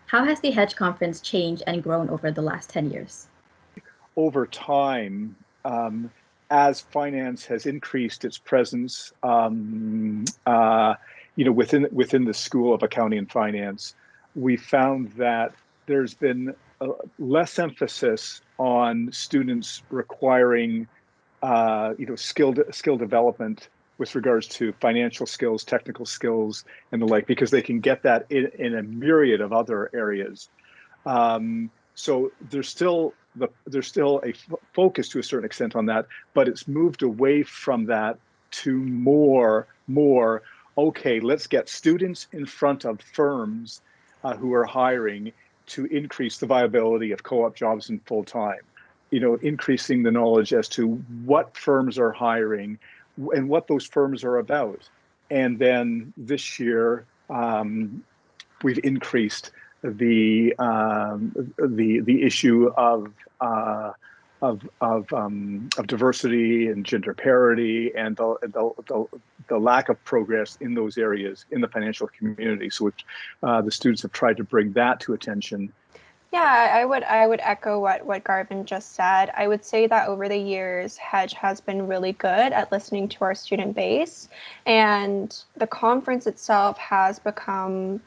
How has the hEDGE conference changed and grown over the last 10 years? Over time, as finance has increased its presence, within the School of Accounting and Finance, we found that there's been less emphasis on students requiring, skill development with regards to financial skills, technical skills, and the like, because they can get that in a myriad of other areas. So there's still a focus to a certain extent on that, but it's moved away from that to more. Okay, let's get students in front of firms who are hiring to increase the viability of co-op jobs in full time. Increasing the knowledge as to what firms are hiring and what those firms are about. And then this year, we've increased the issue of diversity and gender parity and the lack of progress in those areas in the financial community. So the students have tried to bring that to attention. Yeah, I would echo what Garvin just said. I would say that over the years, hEDGE has been really good at listening to our student base, and the conference itself has become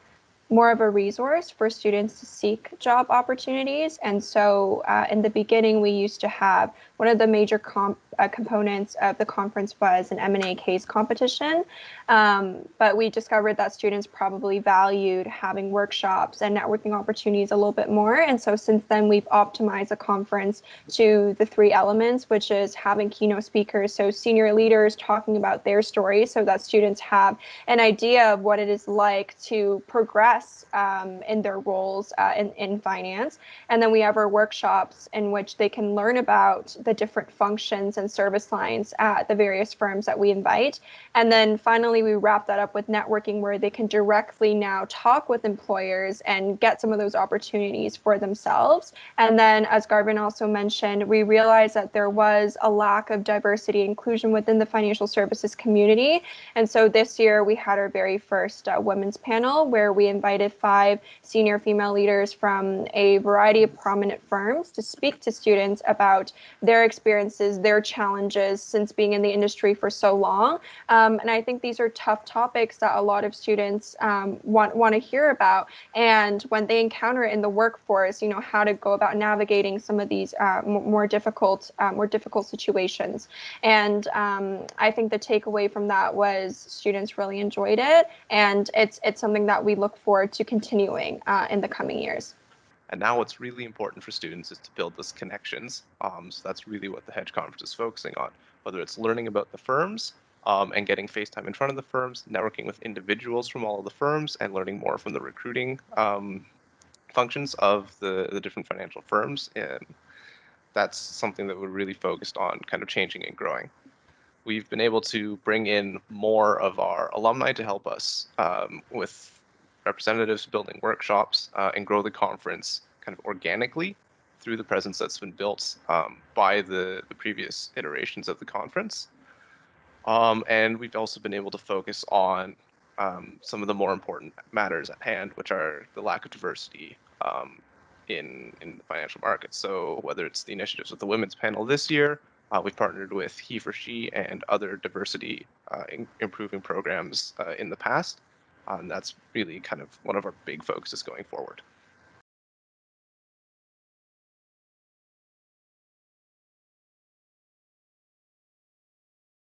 more of a resource for students to seek job opportunities. And so in the beginning, we used to have one of the major components of the conference was an M&A case competition. But we discovered that students probably valued having workshops and networking opportunities a little bit more. And so since then, we've optimized the conference to the three elements, which is having keynote speakers, so senior leaders talking about their stories so that students have an idea of what it is like to progress in their roles in finance. And then we have our workshops in which they can learn about the different functions and service lines at the various firms that we invite. And then finally, we wrap that up with networking where they can directly now talk with employers and get some of those opportunities for themselves. And then, as Garvin also mentioned, we realized that there was a lack of diversity and inclusion within the financial services community. And so this year we had our very first women's panel where we invited 5 senior female leaders from a variety of prominent firms to speak to students about their experiences, their challenges since being in the industry for so long. And I think these are tough topics that a lot of students want to hear about. And when they encounter it in the workforce, how to go about navigating some of these more difficult situations. And I think the takeaway from that was students really enjoyed it, and it's something that we look forward to continuing in the coming years. And now what's really important for students is to build those connections. So that's really what the hEDGE conference is focusing on, whether it's learning about the firms and getting face time in front of the firms, networking with individuals from all of the firms, and learning more from the recruiting functions of the different financial firms. And that's something that we're really focused on kind of changing and growing. We've been able to bring in more of our alumni to help us with representatives building workshops and grow the conference kind of organically through the presence that's been built by the previous iterations of the conference. And we've also been able to focus on some of the more important matters at hand, which are the lack of diversity in the financial markets. So whether it's the initiatives with the women's panel this year, we've partnered with He for She and other diversity improving programs in the past. And that's really kind of one of our big focuses going forward.